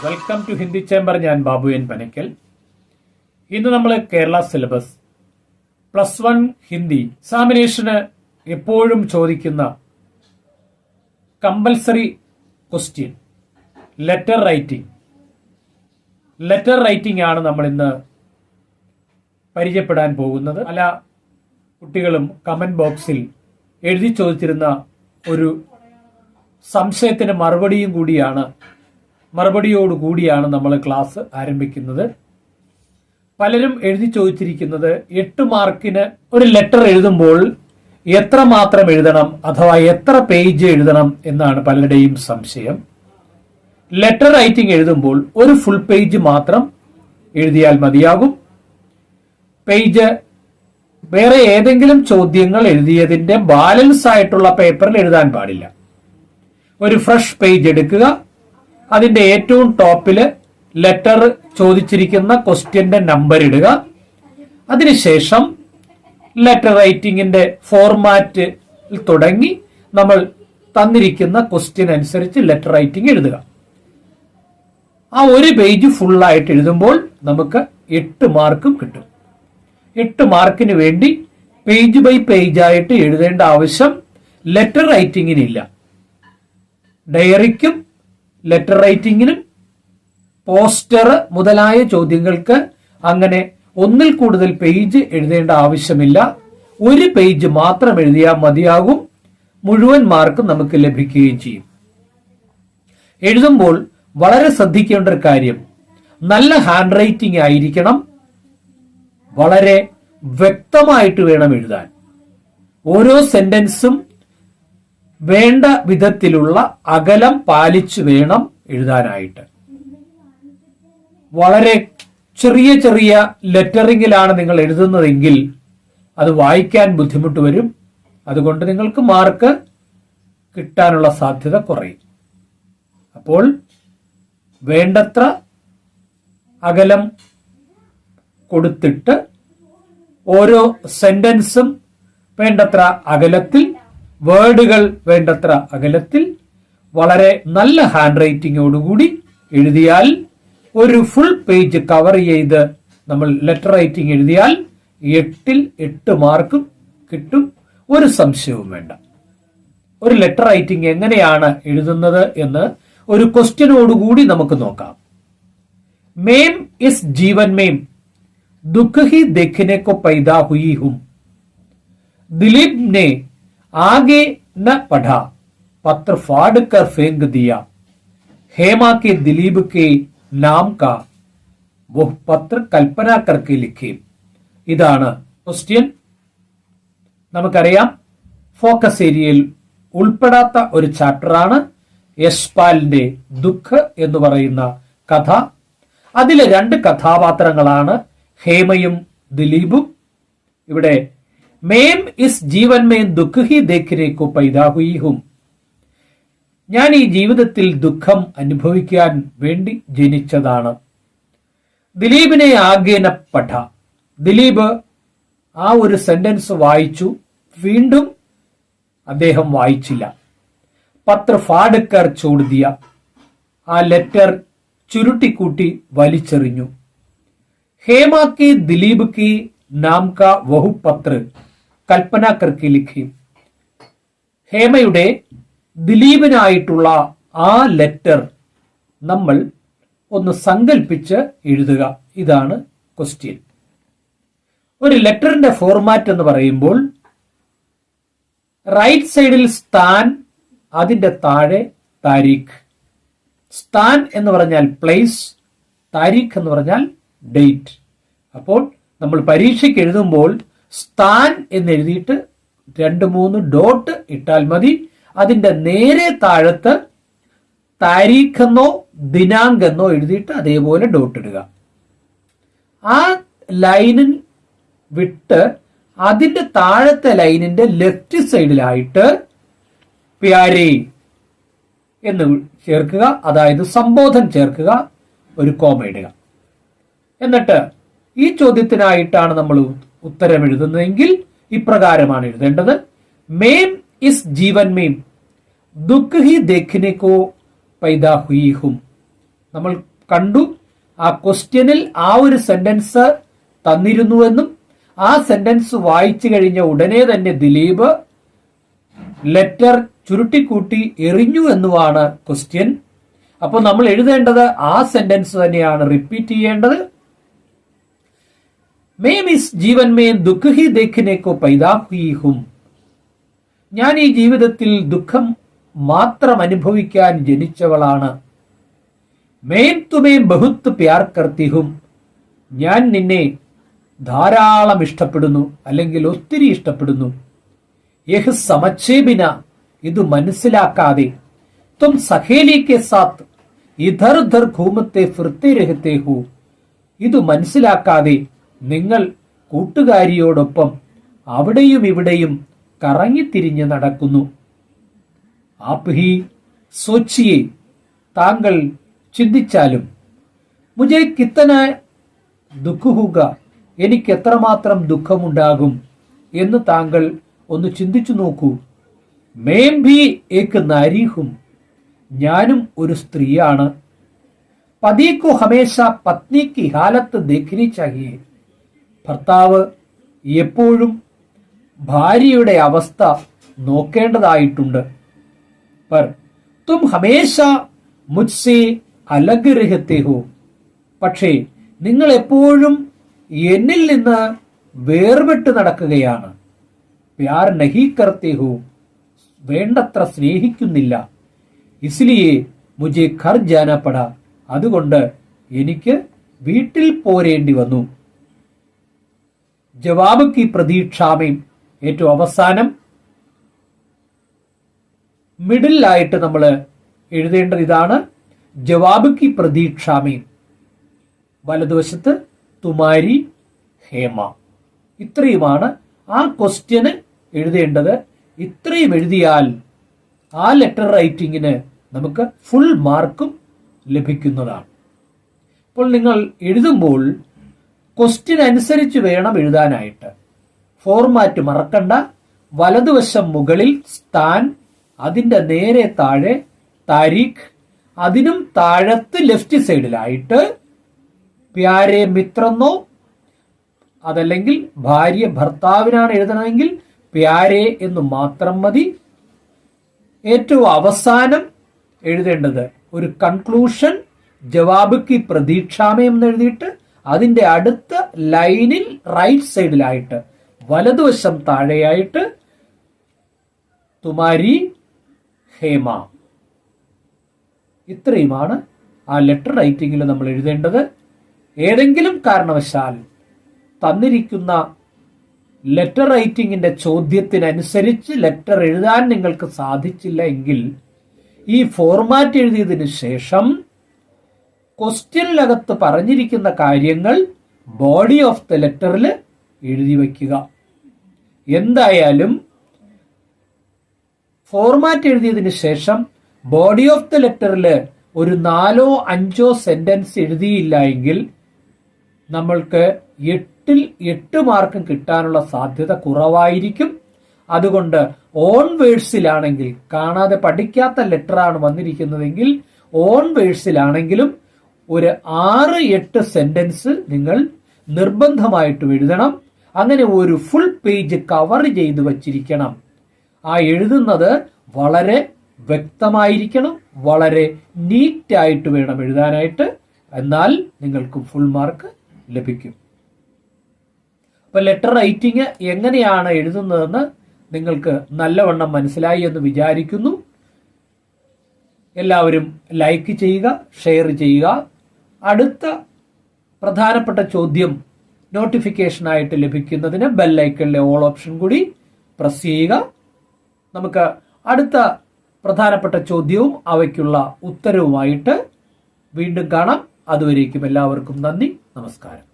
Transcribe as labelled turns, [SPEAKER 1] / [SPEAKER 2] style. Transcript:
[SPEAKER 1] Welcome to Hindi chamber. ഞാൻ Babu N Panakkal. ഇന്ന് നമ്മൾ കേരള സിലബസ് +1 ഹിന്ദി എക്സാമിനേഷന് എപ്പോഴും ചോദിക്കുന്ന കമ്പൽസറി ക്വസ്റ്റ്യൻ ലെറ്റർ റൈറ്റിംഗ് ആണ് നമ്മൾ ഇന്ന് പരിചയപ്പെടാൻ പോകുന്നത്. പല കുട്ടികളും കമന്റ് ബോക്സിൽ എഴുതി ചോദിച്ചിരുന്ന ഒരു സംശയത്തിന് മറുപടിയോടുകൂടിയാണ് നമ്മൾ ക്ലാസ് ആരംഭിക്കുന്നത്. പലരും എഴുതി ചോദിച്ചിരിക്കുന്നത് 8 മാർക്കിന് ഒരു ലെറ്റർ എഴുതുമ്പോൾ എത്ര മാത്രം എഴുതണം അഥവാ എത്ര പേജ് എഴുതണം എന്നാണ് പലരുടെയും സംശയം. ലെറ്റർ റൈറ്റിംഗ് എഴുതുമ്പോൾ ഒരു ഫുൾ പേജ് മാത്രം എഴുതിയാൽ മതിയാകും. പേജ് വേറെ ഏതെങ്കിലും ചോദ്യങ്ങൾ എഴുതിയതിന്റെ ബാലൻസ് ആയിട്ടുള്ള പേപ്പറിൽ എഴുതാൻ പാടില്ല. ഒരു ഫ്രഷ് പേജ് എടുക്കുക, അതിന്റെ ഏറ്റവും ടോപ്പില് ലെറ്റർ ചോദിച്ചിരിക്കുന്ന ക്വസ്റ്റ്യന്റെ നമ്പർ ഇടുക. അതിനുശേഷം ലെറ്റർ റൈറ്റിംഗിന്റെ ഫോർമാറ്റിൽ തുടങ്ങി നമ്മൾ തന്നിരിക്കുന്ന ക്വസ്റ്റ്യൻ അനുസരിച്ച് ലെറ്റർ റൈറ്റിംഗ് എഴുതുക. ആ ഒരു പേജ് ഫുള്ളായിട്ട് എഴുതുമ്പോൾ നമുക്ക് 8 മാർക്കും കിട്ടും. 8 മാർക്കിന് വേണ്ടി പേജ് ബൈ പേജ് ആയിട്ട് എഴുതേണ്ട ആവശ്യം ലെറ്റർ റൈറ്റിംഗിനില്ല. ഡയറിക്കും ലെറ്റർ റൈറ്റിംഗിനും പോസ്റ്റർ മുതലായ ചോദ്യങ്ങൾക്ക് അങ്ങനെ ഒന്നിൽ കൂടുതൽ പേജ് എഴുതേണ്ട ആവശ്യമില്ല. ഒരു പേജ് മാത്രം എഴുതിയാൽ മതിയാകും. മുഴുവൻ മാർക്കും നമുക്ക് ലഭിക്കുകയും ചെയ്യും. എഴുതുമ്പോൾ വളരെ ശ്രദ്ധിക്കേണ്ട ഒരു കാര്യം, നല്ല ഹാൻഡ് റൈറ്റിംഗ് ആയിരിക്കണം. വളരെ വ്യക്തമായിട്ട് വേണം എഴുതാൻ. ഓരോ സെന്റൻസും വേണ്ട വിധത്തിലുള്ള അകലം പാലിച്ചു വേണം എഴുതാനായിട്ട്. വളരെ ചെറിയ ചെറിയ ലെറ്ററിങ്ങിലാണ് നിങ്ങൾ എഴുതുന്നതെങ്കിൽ അത് വായിക്കാൻ ബുദ്ധിമുട്ട് വരും. അതുകൊണ്ട് നിങ്ങൾക്ക് മാർക്ക് കിട്ടാനുള്ള സാധ്യത കുറയും. അപ്പോൾ വേണ്ടത്ര അകലം കൊടുത്തിട്ട് ഓരോ സെന്റൻസും വേണ്ടത്ര അകലത്തിൽ, വേർഡുകൾ വേണ്ടത്ര അകലത്തിൽ, വളരെ നല്ല ഹാൻഡ് റൈറ്റിംഗോടുകൂടി എഴുതിയാൽ ഒരു ഫുൾ പേജ് കവർ ചെയ്ത് നമ്മൾ ലെറ്റർ റൈറ്റിംഗ് എഴുതിയാൽ 8ൽ 8 മാർക്കും കിട്ടും. ഒരു സംശയവും വേണ്ട. ഒരു ലെറ്റർ റൈറ്റിംഗ് എങ്ങനെയാണ് എഴുതുന്നത് എന്ന് ഒരു ക്വസ്റ്റ്യനോടുകൂടി നമുക്ക് നോക്കാം. മേം ഇസ് ജീവൻ മേം ദുഃഖ ഹി ദേഖനെ കോ പൈദാ ഹുയി ഹും. ദിലീപ് ने आगे न पढ़ा, पत्र फाड़ कर फेंक दिया. हेमा के दिलीप के नाम का वो पत्र कल्पना करके लिखे. ഇതാണ് ക്വസ്റ്റ്യൻ. നമുക്കറിയാം, ഫോക്കസ് ഏരിയയിൽ ഉൾപ്പെടാത്ത ഒരു ചാപ്റ്ററാണ് യശ്പാലിന്റെ ദുഃഖ് എന്ന് പറയുന്ന കഥ. അതിലെ 2 കഥാപാത്രങ്ങളാണ് ഹേമയും ദിലീപും. ഇവിടെ മേം ഇസ് ജീവൻ മേം ദുഃഖ ഹി ദേഖനെ കോ പൈദാ ഹുയി ഹും. ഞാൻ ഈ ജീവിതത്തിൽ ദുഃഖം അനുഭവിക്കാൻ വേണ്ടി ജനിച്ചതാണ്. ദിലീപിനെ ആഗേന പഠ. ദിലീപ് ആ ഒരു സെന്റൻസ് വായിച്ചു, വീണ്ടും അദ്ദേഹം വായിച്ചില്ല. പത്ര ഫാഡ്കർ ചോദ്യ, ആ ലെറ്റർ ചുരുട്ടിക്കൂട്ടി വലിച്ചെറിഞ്ഞു. ഹേമ കെ ദിലീപ് കി നാം കാ വഹു പത്ര കൽപ്പന കർക്കി ലിഖി. ഹേമയുടെ ദിലീപിനായിട്ടുള്ള ആ ലെറ്റർ നമ്മൾ ഒന്ന് സങ്കല്പിച്ച് എഴുതുക. ഇതാണ് ക്വസ്റ്റ്യൻ. ഒരു ലെറ്ററിന്റെ ഫോർമാറ്റ് എന്ന് പറയുമ്പോൾ റൈറ്റ് സൈഡിൽ സ്ഥാൻ, അതിന്റെ താഴെ താരീഖ്. സ്ഥാൻ എന്ന് പറഞ്ഞാൽ പ്ലേസ്, താരീഖ് എന്ന് പറഞ്ഞാൽ ഡേറ്റ്. അപ്പോൾ നമ്മൾ പരീക്ഷയ്ക്ക് എഴുതുമ്പോൾ സ്ഥാൻ എന്നെഴുതിയിട്ട് 2-3 ഡോട്ട് ഇട്ടാൽ മതി. അതിന്റെ നേരെ താഴത്ത് താരീഖെന്നോ ദിനാങ്കെന്നോ എഴുതിയിട്ട് അതേപോലെ ഡോട്ട് ഇടുക. ആ ലൈനിൽ വിട്ട് അതിന്റെ താഴത്തെ ലൈനിന്റെ ലെഫ്റ്റ് സൈഡിലായിട്ട് പ്യാരേ എന്ന് ചേർക്കുക, അതായത് സംബോധന ചേർക്കുക, ഒരു കോമ ഇടുക. എന്നിട്ട് ഈ ചോദ്യത്തിനായിട്ടാണ് നമ്മൾ ഉത്തരം എഴുതുന്നതെങ്കിൽ ഇപ്രകാരമാണ് എഴുതേണ്ടത്. മേം ഇസ് ജീവൻ മേം ദുഃഖ ഹി ദേഖനെ കോ പൈദാ ഹുയി ഹും. നമ്മൾ കണ്ടു. ആ ക്വസ്റ്റ്യനിൽ ആ ഒരു സെന്റൻസ് തന്നിരുന്നുവെന്നും ആ സെന്റൻസ് വായിച്ചു കഴിഞ്ഞ ഉടനെ തന്നെ ദിലീപ് ലെറ്റർ ചുരുട്ടിക്കൂട്ടി എറിഞ്ഞു എന്നുമാണ് ക്വസ്റ്റ്യൻ. അപ്പോൾ നമ്മൾ എഴുതേണ്ടത് ആ സെന്റൻസ് തന്നെയാണ് റിപ്പീറ്റ് ചെയ്യേണ്ടത്. मैं इस जीवन में दुख ही देखने को पैदा हुई हूं. ഞാൻ ഈ ജീവിതത്തിൽ ദുഃഖം മാത്രം അനുഭവിക്കാൻ ജനിച്ചവളാണ്. मैं तुम्हें बहुत प्यार करती हूं. ഞാൻ നിന്നെ ധാരാളം ഇഷ്ടപ്പെടുന്നു, അല്ലെങ്കിൽ ഒത്തിരി ഇഷ്ടപ്പെടുന്നു. യഹ് സമझे बिना, ഇത് മനസ്സിലാക്കാതെ, तुम सहेली के साथ इधर उधर घूमते फिरते रहते हो. ഇത് മനസ്സിലാക്കാതെ നിങ്ങൾ കൂട്ടുകാരിയോടൊപ്പം അവിടെയും ഇവിടെയും കറങ്ങിത്തിരിഞ്ഞ് നടക്കുന്നു. ആപ് ഹി സോച്ചിയെ, താങ്കൾ ചിന്തിച്ചാലും, മുझे कितना दुख होगा, എനിക്ക് എത്രമാത്രം ദുഃഖമുണ്ടാകും എന്ന് താങ്കൾ ഒന്ന് ചിന്തിച്ചു നോക്കൂ. मैं भी एक नारी हूं. ഞാനും ഒരു സ്ത്രീയാണ്. പതി को हमेशा पत्नी की हालत देखनी चाहिए. ഭർത്താവ് എപ്പോഴും ഭാര്യയുടെ അവസ്ഥ നോക്കേണ്ടതായിട്ടുണ്ട്. पर तुम हमेशा मुझसे अलग रहते हो. പക്ഷേ നിങ്ങൾ എപ്പോഴും എന്നിൽ നിന്ന് വേർപെട്ട് നടക്കുകയാണ്. പ്യാർ നഹി കർത്തേ ഹോ, വേണ്ടത്ര സ്നേഹിക്കുന്നില്ല. ഇസ്ലിയെ മുझे घर जाना पड़ा, അതുകൊണ്ട് എനിക്ക് വീട്ടിൽ പോരേണ്ടി വന്നു. ജവാബ് കി പ്രതീക്ഷാമേം, ഏറ്റവും അവസാനം മിഡിൽ ആയിട്ട് നമ്മൾ എഴുതേണ്ടത് ഇതാണ്. ജവാബ് കി പ്രതീക്ഷാമേം, വലതുവശത്ത് തുമാരി ഹേമ. ഇത്രയുമാണ് ആ ക്വസ്റ്റ്യന് എഴുതേണ്ടത്. ഇത്രയും എഴുതിയാൽ ആ ലെറ്റർ റൈറ്റിങ്ങിന് നമുക്ക് ഫുൾ മാർക്കും ലഭിക്കുന്നതാണ്. അപ്പോൾ നിങ്ങൾ എഴുതുമ്പോൾ ക്വസ്റ്റ്യൻ അനുസരിച്ച് വേണം എഴുതാനായിട്ട്. ഫോർമാറ്റ് മറക്കണ്ട. വലതുവശം മുകളിൽ സ്ഥാൻ, അതിന്റെ നേരെ താഴെ താരീഖ്, അതിനും താഴത്ത് ലെഫ്റ്റ് സൈഡിലായിട്ട് പ്യാരെ മിത്രന്നോ, അതല്ലെങ്കിൽ ഭാര്യ ഭർത്താവിനാണ് എഴുതണമെങ്കിൽ പ്യാരെ എന്ന് മാത്രം മതി. ഏറ്റവും അവസാനം എഴുതേണ്ടത് ഒരു കൺക്ലൂഷൻ, ജവാബ് കി പ്രതീക്ഷാമയം എന്ന് എഴുതിയിട്ട് അതിന്റെ അടുത്ത ലൈനിൽ റൈറ്റ് സൈഡിലായിട്ട് വലതുവശം താഴെയായിട്ട് തുമാരി ഹേമ. ഇത്രയുമാണ് ആ ലെറ്റർ റൈറ്റിംഗിൽ നമ്മൾ എഴുതേണ്ടത്. ഏതെങ്കിലും കാരണവശാൽ തന്നിരിക്കുന്ന ലെറ്റർ റൈറ്റിംഗിന്റെ ചോദ്യത്തിനനുസരിച്ച് ലെറ്റർ എഴുതാൻ നിങ്ങൾക്ക് സാധിച്ചില്ല എങ്കിൽ ഈ ഫോർമാറ്റ് എഴുതിയതിനു ശേഷം ക്വസ്റ്റ്യനിലകത്ത് പറഞ്ഞിരിക്കുന്ന കാര്യങ്ങൾ ബോഡി ഓഫ് ദ ലെറ്ററിൽ എഴുതി വയ്ക്കുക. എന്തായാലും ഫോർമാറ്റ് എഴുതിയതിനു ശേഷം ബോഡി ഓഫ് ദ ലെറ്ററിൽ ഒരു 4 or 5 സെന്റൻസ് എഴുതിയില്ല എങ്കിൽ നമ്മൾക്ക് 8 മാർക്കും കിട്ടാനുള്ള സാധ്യത കുറവായിരിക്കും. അതുകൊണ്ട് ഓൺ വേഴ്സിലാണെങ്കിൽ, കാണാതെ പഠിക്കാത്ത ലെറ്ററാണ് വന്നിരിക്കുന്നതെങ്കിൽ ഓൺ വേഴ്സിലാണെങ്കിലും ഒരു 6-8 സെന്റൻസ് നിങ്ങൾ നിർബന്ധമായിട്ടും എഴുതണം. അങ്ങനെ ഒരു ഫുൾ പേജ് കവർ ചെയ്ത് വച്ചിരിക്കണം. ആ എഴുതുന്നത് വളരെ വ്യക്തമായിരിക്കണം, വളരെ നീറ്റായിട്ട് വേണം എഴുതാനായിട്ട്. എന്നാൽ നിങ്ങൾക്ക് ഫുൾ മാർക്ക് ലഭിക്കും. അപ്പൊ ലെറ്റർ റൈറ്റിംഗ് എങ്ങനെയാണ് എഴുതുന്നതെന്ന് നിങ്ങൾക്ക് നല്ലവണ്ണം മനസ്സിലായി എന്ന് വിചാരിക്കുന്നു. എല്ലാവരും ലൈക്ക് ചെയ്യുക, ഷെയർ ചെയ്യുക. അടുത്ത പ്രധാനപ്പെട്ട ചോദ്യം നോട്ടിഫിക്കേഷനായിട്ട് ലഭിക്കുന്നതിന് ബെല്ലൈക്കണിലെ ഓൾ ഓപ്ഷൻ കൂടി പ്രസ് ചെയ്യുക. നമുക്ക് അടുത്ത പ്രധാനപ്പെട്ട ചോദ്യവും അവയ്ക്കുള്ള ഉത്തരവുമായിട്ട് വീണ്ടും കാണാം. അതുവരേക്കും എല്ലാവർക്കും നന്ദി, നമസ്കാരം.